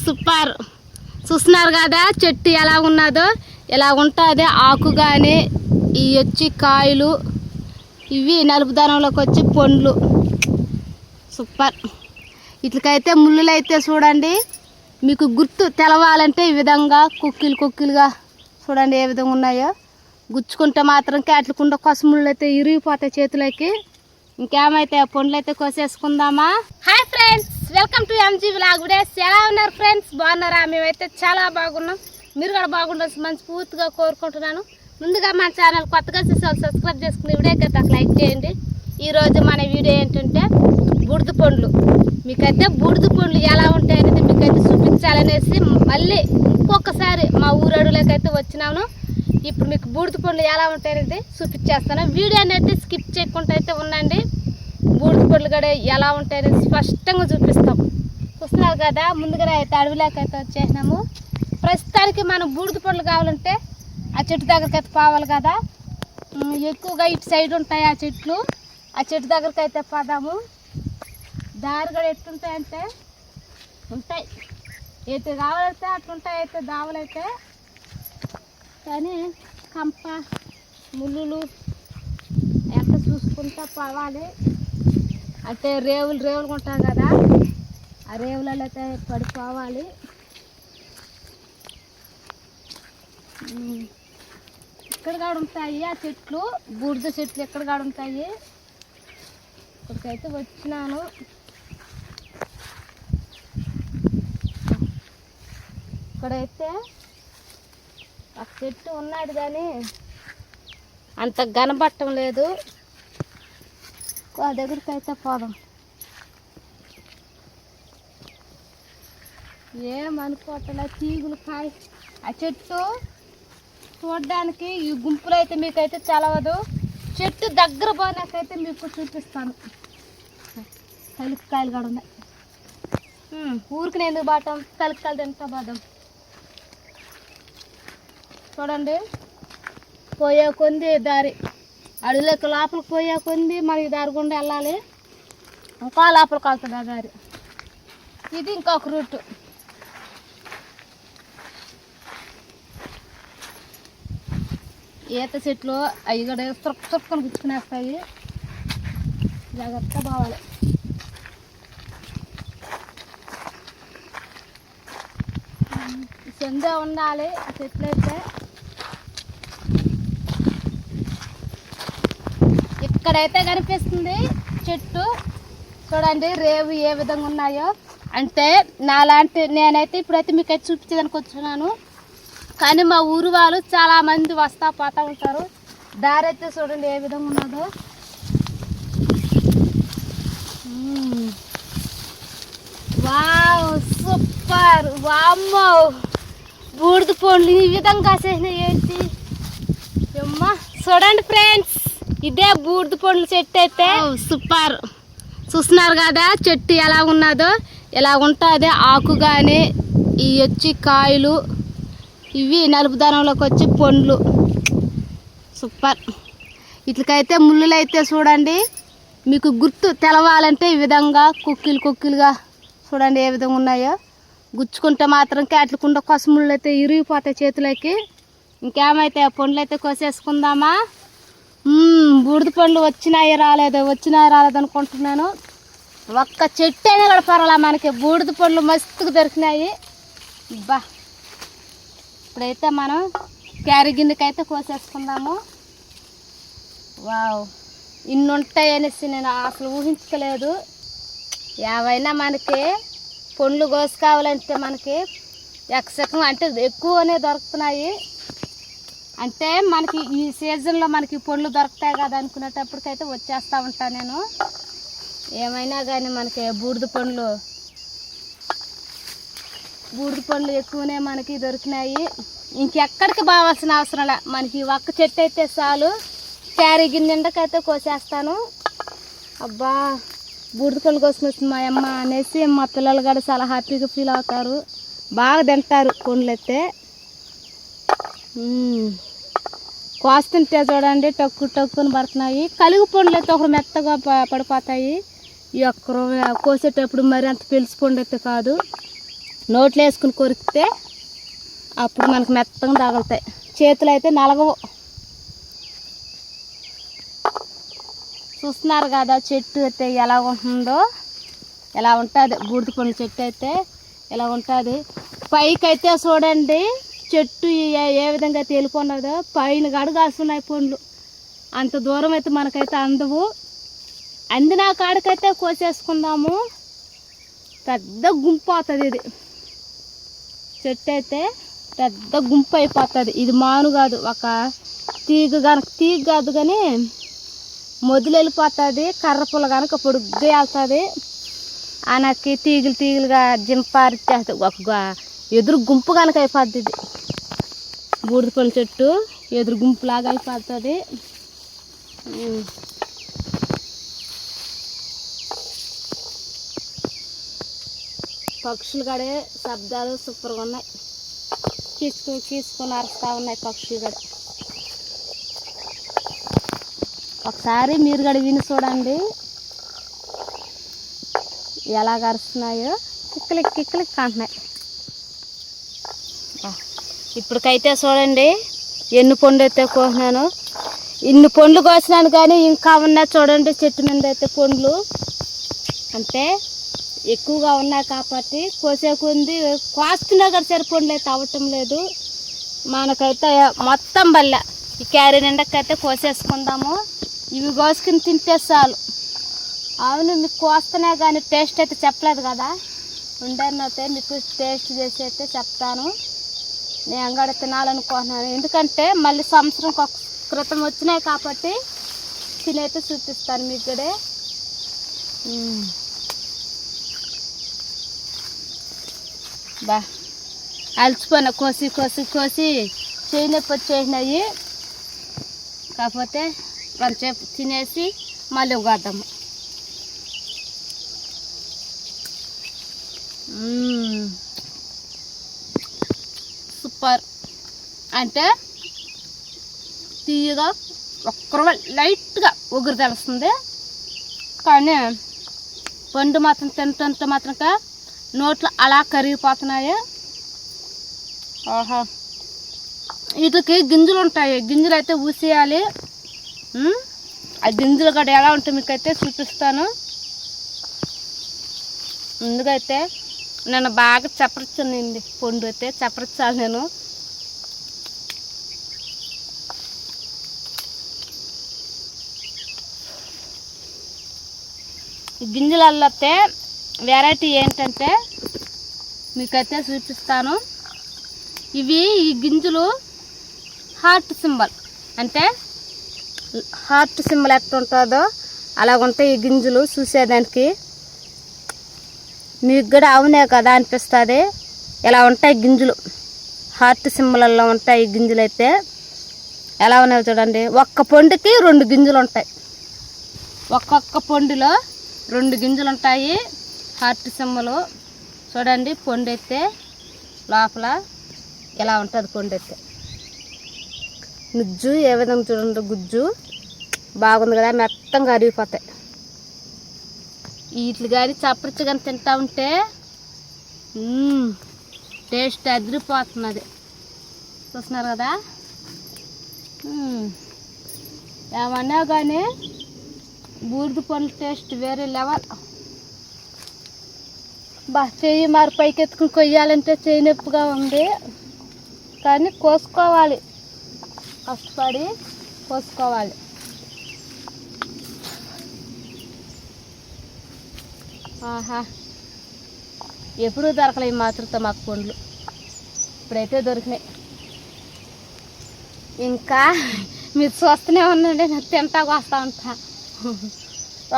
Super చూస్తున్నారు కదా చెట్టు ఎలా ఉన్నదో. ఎలా ఉంటుంది ఆకు కానీ ఇవి వచ్చి కాయలు, ఇవి నలుపుదనంలోకి వచ్చి పండ్లు. సూపర్. ఇట్లకైతే ముళ్ళులు అయితే చూడండి, మీకు గుర్తు తెలవాలంటే ఈ విధంగా కుక్కిలుగా చూడండి ఏ విధంగా ఉన్నాయో. గుచ్చుకుంటే మాత్రం అట్లకుండా కొసముళ్ళు అయితే ఇరిగిపోతాయి చేతులకి. ఇంకేమైతే పండ్లు అయితే కోసేసుకుందామా. Hi friends, welcome to MG vlog videos. ఎలా ఉన్నారు ఫ్రెండ్స్, బాగున్నారా? మేమైతే చాలా బాగున్నాం. మీరు కూడా బాగుండాల్సి మనస్ఫూర్తిగా కోరుకుంటున్నాను. ముందుగా మన ఛానల్ కొత్తగా చూసే సబ్స్క్రైబ్ చేసుకుని వీడియోకి అయితే లైక్ చేయండి. ఈరోజు మన వీడియో ఏంటంటే బూడిద పండ్లు. మీకైతే బూడిద పండ్లు ఎలా ఉంటాయి అనేది మీకైతే చూపించాలనేసి మళ్ళీ ఇంకొకసారి మా ఊరడులకైతే వచ్చినాను. ఇప్పుడు మీకు బూడిద పండ్లు ఎలా ఉంటాయనేది చూపించేస్తాను. వీడియో అనేది స్కిప్ చేయకుండా అయితే ఉండండి. బూడిద పండ్లు కూడా ఎలా ఉంటాయనేది స్పష్టంగా చూపిస్తాం. చూస్తున్నారు కదా, ముందుగానే అయితే అడవిలోకైతే వచ్చేసినాము. ప్రస్తుతానికి మనం బూడిద పండ్లు కావాలంటే ఆ చెట్టు దగ్గరికి అయితే పోవాలి కదా. ఎక్కువగా ఇటు సైడ్ ఉంటాయి ఆ చెట్లు. ఆ చెట్టు దగ్గరికి అయితే పోదాము. దారి కూడా ఎట్లుంటాయంటే ఉంటాయి, అయితే కావాలంటే అట్లుంటాయి. అయితే దావలైతే కానీ కంప ముళ్ళు ఎంత చూసుకుంటా పోవాలి. అంటే రేవులు ఉంటాయి కదా, ఆ రేవులలో అయితే పడిపోవాలి. ఇక్కడ కూడా ఉంటాయి ఆ చెట్లు, బూడిద చెట్లు ఎక్కడ కూడా ఉంటాయి. ఇక్కడికైతే వచ్చినాను. ఇక్కడైతే ఆ చెట్టు ఉన్నాడు కానీ అంత కనబట్టం లేదు. ఆ దగ్గరికి అయితే పోదాం. ఏమనుకోవట్లే, తీగులు కాయ ఆ చెట్టు చూడడానికి ఈ గుంపులు అయితే మీకైతే చలవదు. చెట్టు దగ్గర పోనాకైతే మీకు చూపిస్తాను. కలికాయలు కూడా ఉన్నాయి. ఊరికి నేను ఎందుకు బాటం, కలికాయలు తింటా పోదాం. చూడండి, పోయే కొంది దారి, అడవిలోకి లోపలికి పోయే కొంది మనకి దారి గుండా వెళ్ళాలి. ఇంకా లోపలికి వెళ్తుంది ఆ దారి. ఇది ఇంకొక రూటు. ఈత చెట్లు అవి కూడా తురుక్కుని గుచ్చుకునేస్తాయి. జాగ్రత్తగా పోవాలి. సందే ఉండాలి ఆ చెట్లు అయితే. ఇక్కడైతే కనిపిస్తుంది చెట్టు. చూడండి రేవు ఏ విధంగా ఉన్నాయో. అంటే నాలాంటి నేనైతే ఇప్పుడైతే మీకైతే చూపించేదానికి వచ్చున్నాను. కానీ మా ఊరు వాళ్ళు చాలామంది వస్తా పోతా ఉంటారు. దారి అయితే చూడండి ఏ విధంగా ఉన్నదో. Wow super. వామ్మో, బూడిద పండ్లు ఈ విధంగా చేసినాయి ఏంటి అమ్మా. చూడండి ఫ్రెండ్స్, ఇదే బూడిద పండ్లు చెట్టు అయితే. సూపర్. చూస్తున్నారు కదా చెట్టు ఎలా ఉన్నదో. ఎలా ఉంటుంది ఆకు కానీ ఇవి వచ్చి కాయలు, ఇవి నలుపుదనంలోకి వచ్చి పండ్లు. సూపర్. ఇట్లకైతే ముళ్ళులు అయితే చూడండి, మీకు గుర్తు తెలవాలంటే ఈ విధంగా కుక్కిలుగా చూడండి ఏ విధంగా ఉన్నాయో. గుచ్చుకుంటే మాత్రం అట్లకుండా కొసముళ్ళు అయితే ఇరిగిపోతాయి చేతులకి. ఇంకేమైతే పండ్లు అయితే కోసేసుకుందామా. బూడిద పండ్లు వచ్చినాయి రాలేదు అనుకుంటున్నాను. ఒక్క చెట్టు అయినా కూడా పర్వాలా, మనకి బూడిద పండ్లు మస్తుగా దొరికినాయి. బా, ఇప్పుడైతే మనం క్యారీ గిన్నెకైతే కోసేసుకుందాము. వావ్, ఇన్ని ఉంటాయి అనేసి నేను అసలు ఊహించుకోలేదు. ఏవైనా మనకి పండ్లు కోసుకోవాలంటే మనకి ఎక్కసెక్కం అంటే ఎక్కువనే దొరుకుతున్నాయి. అంటే మనకి ఈ సీజన్లో మనకి పండ్లు దొరుకుతాయి కదా అనుకునేటప్పటికైతే వచ్చేస్తూ ఉంటాను నేను. ఏమైనా కానీ మనకి బూడిద పండ్లు ఎక్కువనే మనకి దొరికినాయి. ఇంకెక్కడికి పోవాల్సిన అవసరం లే, మనకి ఒక్క చెట్టు అయితే చాలు. క్యారీ గిన్నెకైతే కోసేస్తాను. అబ్బా, బూడిద పండ్లు కోసం వచ్చింది మా అమ్మ అనేసి మా పిల్లలు కూడా చాలా హ్యాపీగా ఫీల్ అవుతారు. బాగా తింటారు పండ్లు అయితే. కోస్తుంటే చూడండి టక్కుని పడుతున్నాయి. కలుగు పండ్లు అయితే ఒకరు మెత్తగా పడిపోతాయి. ఈ ఒక్కరు కోసేటప్పుడు మరి అంత పెలిసి పండు అయితే కాదు. నోట్లో వేసుకుని కొరికితే అప్పుడు మనకు మెత్తగా తగులుతాయి, చేతులు అయితే నలగవు. చూస్తున్నారు కదా చెట్టు అయితే ఎలా ఉంటుందో, ఎలా ఉంటుంది బూడిద పండ్ల చెట్టు అయితే ఎలా ఉంటుంది. పైకి అయితే చూడండి చెట్టు ఏ విధంగా తేలిపోన్నదో, పైన గడగాల్సి పండ్లు. అంత దూరం అయితే మనకైతే అందవు. అందిన కాడికైతే కోసేసుకుందాము. పెద్ద గుంపు అవుతుంది ఇది చెట్టు అయితే, పెద్ద గుంపు అయిపోతుంది. ఇది మాను కాదు, ఒక తీగ కాదు కానీ మొదలు వెళ్ళిపోతుంది. కర్రపుల్ల కనుక పొడుగ్గా వెళ్తుంది. ఆయనకి తీగలుగా జింపారిచ్చేస్తుంది. ఒక ఎదురు గుంపు కనుక అయిపోద్ది. ఇది బూడిద పండ్ల చెట్టు ఎదురు గుంపులాగా అయిపోతుంది. పక్షులు గడే శబ్దాలు సూపర్గా ఉన్నాయి. కీసుకొని అరుస్తూ ఉన్నాయి పక్షులు గడ. ఒకసారి మీరు గడ విని చూడండి ఎలా అరుస్తున్నాయో. కిక్కలికి అంటున్నాయి. ఇప్పటికైతే చూడండి ఎన్ని పండ్లు అయితే కోసినాను. ఇన్ని పండ్లు కోసినాను కానీ ఇంకా ఉన్నాయి చూడండి చెట్టు మీద అయితే పండ్లు. అంటే ఎక్కువగా ఉన్నాయి కాబట్టి కోసే కొంది కోస్తున్నా కానీ సరే పండ్లు అయితే అవ్వటం లేదు. మనకైతే మొత్తం బల్ల ఈ క్యారీ నిండకైతే కోసేసుకుందాము. ఇవి కోసుకుని తింటే చాలు. అవును, మీకు కోస్తనే కానీ టేస్ట్ అయితే చెప్పలేదు కదా. ఉండేనైతే మీకు టేస్ట్ చేసి అయితే చెప్తాను. నేను అంగడ తినాలనుకుంటున్నాను, ఎందుకంటే మళ్ళీ సంవత్సరం క్రితం వచ్చినాయి కాబట్టి తినైతే చూపిస్తాను మీకు కూడా. బా అలసిపోయినా కోసి చేయి నొప్పి వచ్చేసినాయి. కాకపోతే కొంచెం తినేసి మళ్ళీ ఉగాద్దాము. సూపర్. అంటే తీయగా ఒక్కరు లైట్గా ఉగురు తెలుస్తుంది, కానీ పండు మాత్రం తింటుంటే మాత్రం నోట్లో అలా కరిగిపోతున్నాయి. ఆహా, వీటికి గింజలు ఉంటాయి. గింజలు అయితే ఊసేయాలి. ఆ గింజలు కూడా ఎలా ఉంటాయి మీకైతే చూపిస్తాను. ముందుకైతే నన్ను బాగా చప్పరించండి పండు అయితే చప్పరించాలి నేను. ఈ గింజలలో అయితే వెరైటీ ఏంటంటే మీకైతే చూపిస్తాను. ఈ గింజలు హార్ట్ సింబల్, అంటే హార్ట్ సింబల్ ఎట్లా ఉంటుందో అలాగుంటాయి ఈ గింజలు చూసేదానికి. మీకు కూడా అవునే కదా అనిపిస్తుంది. ఎలా ఉంటాయి గింజలు, హార్ట్ సింబల్లో ఉంటాయి ఈ గింజలు అయితే. ఎలా ఉన్నాయో చూడండి. ఒక్క పండుకి 2 గింజలు ఉంటాయి. ఒక్కొక్క పండులో 2 గింజలు ఉంటాయి. హార్ట్ సింబల్ చూడండి. పండు అయితే లోపల ఎలా ఉంటుంది పండు అయితే. గుజ్జు ఏ విధంగా చూడండి, గుజ్జు బాగుంది కదా, మెత్తంగా అరిగిపోతాయి. వీటిని కానీ చప్పరిచి కానీ తింటా ఉంటే టేస్ట్ అదిరిపోతున్నది. చూస్తున్నారు కదా. ఏమన్నా కానీ బూడిద పండ్ల టేస్ట్ వేరే లెవెల్. చెయ్యి మరి పైకి ఎత్తుకుని కొయ్యాలంటే చెయ్యి నొప్పిగా ఉంది, కానీ కోసుకోవాలి, కష్టపడి కోసుకోవాలి. ఆహా, ఎప్పుడూ దొరకలే ఈ మాత్రంతో మాకు పండ్లు. ఇప్పుడైతే దొరికినాయి. ఇంకా మీరు చూస్తూనే ఉండండి, నాకు తింటా వస్తూ ఉంటా.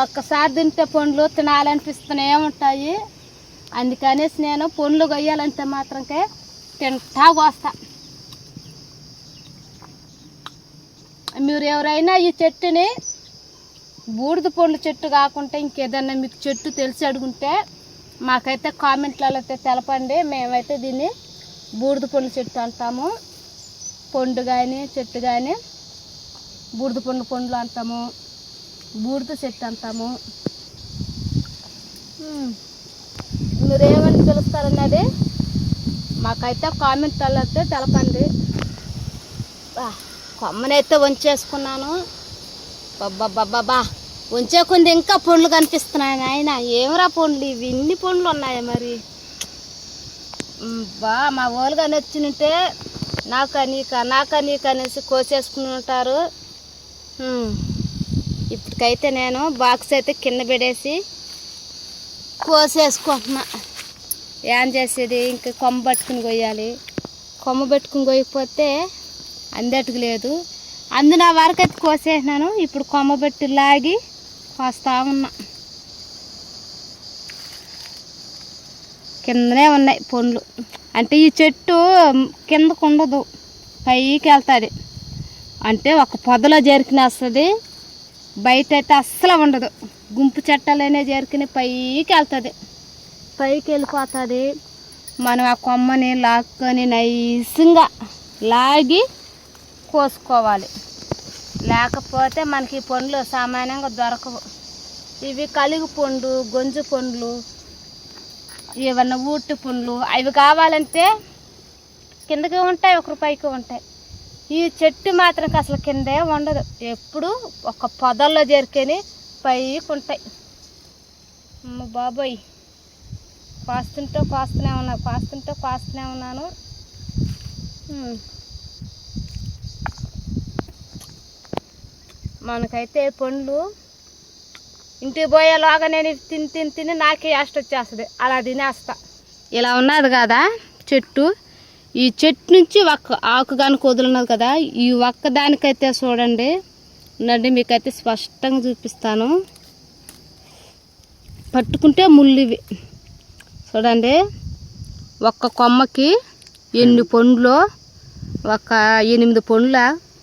ఒక్కసారి తింటే పండ్లు తినాలనిపిస్తూనే ఉంటాయి. అందుకనేసి నేను పండ్లు కొయ్యాలంటే మాత్రంకే తింటా వస్తా. మీరు ఎవరైనా ఈ చెట్టుని బూడిద పండ్ల చెట్టు కాకుండా ఇంకేదన్నా మీకు చెట్టు తెలిసి అడుగుంటే మాకైతే కామెంట్లలో అయితే తెలపండి. మేమైతే దీన్ని బూడిద పండ్ల చెట్టు అంటాము. పండు కానీ చెట్టు కానీ బూడిద పండ్లు అంటాము, బూడిద చెట్టు అంటాము. మీరేమని పిలుస్తారన్నది మాకైతే కామెంట్ వస్తే తెలపండి. కొమ్మనైతే వంచేసుకున్నాను. బాబా వంచేకుంది ఇంకా పండ్లు కనిపిస్తున్నాయి. ఆయన ఏమరా పండ్లు ఇవి, ఇన్ని పండ్లు ఉన్నాయి మరి. మా వాళ్ళు కానీ వచ్చినుంటే నాక నీకు అనేసి కోసేసుకుని ఉంటారు. ఇప్పటికైతే నేను బాక్స్ అయితే కింద పెడేసి కోసేసుకుంటున్నా. ఏం చేసేది, ఇంకా కొమ్మ పట్టుకుని కొయ్యాలి. కొమ్మ పెట్టుకుని కొయ్యకపోతే అందట్టుకు లేదు. అందున వరకైతే కోసేసినాను. ఇప్పుడు కొమ్మ పెట్టి లాగి కోస్తా ఉన్నా. కిందనే ఉన్నాయి పండ్లు. అంటే ఈ చెట్టు కిందకు ఉండదు, పైకి వెళ్తుంది. అంటే ఒక పొదలో జరికినేస్తుంది, బయట అయితే అస్సలు ఉండదు. గుంపు చెట్టలనే జరికిన పైకి వెళ్తుంది, పైకి వెళ్ళిపోతుంది. మనం ఆ కొమ్మని లాక్కొని నైస్గా లాగి కోసుకోవాలి. లేకపోతే మనకి పండ్లు సామాన్యంగా దొరకవు. ఇవి కలిగి పండు, గొంజు పండ్లు, ఏమన్నా ఊటి పండ్లు అవి కావాలంటే కిందకి ఉంటాయి, ఒక రూపాయికి ఉంటాయి. ఈ చెట్టు మాత్రం అసలు కిందే ఉండదు, ఎప్పుడు ఒక పొదల్లో చేరుకొని పైకి ఉంటాయి. బాబోయ్ కోస్తూనే ఉన్నాను. మనకైతే పండ్లు ఇంటికి పోయేలాగా నేను తిని నాకే యాస్ట్ వచ్చేస్తుంది, అలా తినేస్తా. ఇలా ఉన్నది కదా చెట్టు. ఈ చెట్టు నుంచి ఒక్క ఆకు కనుక వదులున్నది కదా, ఈ ఒక్కదానికైతే చూడండి నండి, మీకైతే స్పష్టంగా చూపిస్తాను. పట్టుకుంటే ముళ్ళు ఇవి చూడండి. ఒక్క కొమ్మకి ఎన్ని పండ్లు, ఒక 8 పండ్ల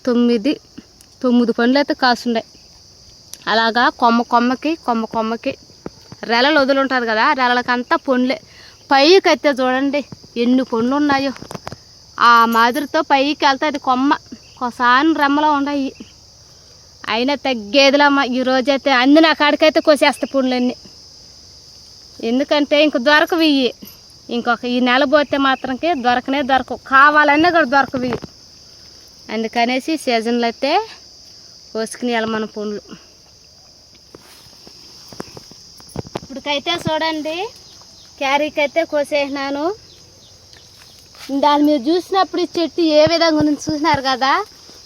9 పండ్లు అయితే కాసుండాయి. అలాగా కొమ్మకి రెలలు వదులుంటుంది కదా, రెలలకంతా పండ్లే. పైకి అయితే చూడండి ఎన్ని పండ్లు ఉన్నాయో. ఆ మాదిరితో పైకి వెళ్తుంది కొమ్మ. ఒకసారి రెమ్మలో ఉన్నాయి. అయినా తగ్గేదిలమ్మ. ఈరోజైతే అందిన కాడికైతే కోసేస్తా పండ్లన్నీ. ఎందుకంటే ఇంక దొరకవి. ఇంకొక ఈ నెల పోతే మాత్రంకి దొరకవు, కావాలన్నా కూడా దొరకవి. అందుకనేసి సీజన్లో అయితే కోసుకుని మన పండ్లు. ఇప్పటికైతే చూడండి క్యారీకి అయితే కోసేసినాను. దాని మీరు చూసినప్పుడు ఈ చెట్టు ఏ విధంగా ఉంది చూసినారు కదా,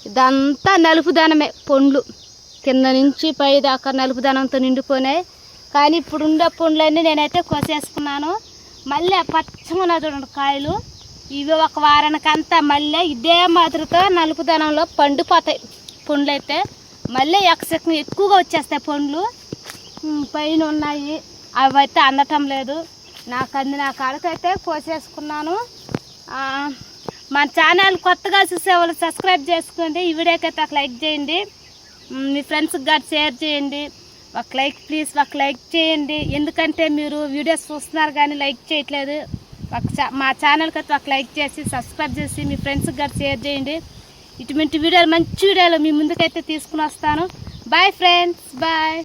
ఇదంతా నలుపుదనమే. పండ్లు కింద నుంచి పై దాకా నలుపుదనంతో నిండిపోయినాయి. కానీ ఇప్పుడు ఉండే పండ్లన్నీ నేనైతే కోసేసుకున్నాను. మళ్ళీ పచ్చగా చూడండి కాయలు. ఇవి ఒక వారానికంతా మళ్ళీ ఇదే మాదిరితో నలుపుదనంలో పండిపోతాయి పండ్లు. అయితే మళ్ళీ ఎక్కువగా వచ్చేస్తాయి పండ్లు. పైన ఉన్నాయి అవి అయితే అందటం లేదు. నాకు అందిన కాడకైతే కోసేసుకున్నాను. మన ఛానల్ కొత్తగా చూసేవాళ్ళు సబ్స్క్రైబ్ చేసుకోండి. ఈ వీడియోకైతే ఒక లైక్ చేయండి, మీ ఫ్రెండ్స్కి కూడా షేర్ చేయండి. ఒక లైక్ చేయండి. ఎందుకంటే మీరు వీడియోస్ చూస్తున్నారు కానీ లైక్ చేయట్లేదు. మా ఛానల్కి అయితే ఒక లైక్ చేసి సబ్స్క్రైబ్ చేసి మీ ఫ్రెండ్స్కి కూడా షేర్ చేయండి. ఇటువంటి వీడియోలు మంచి వీడియోలు మీ ముందుకైతే తీసుకుని వస్తాను. Bye friends, bye.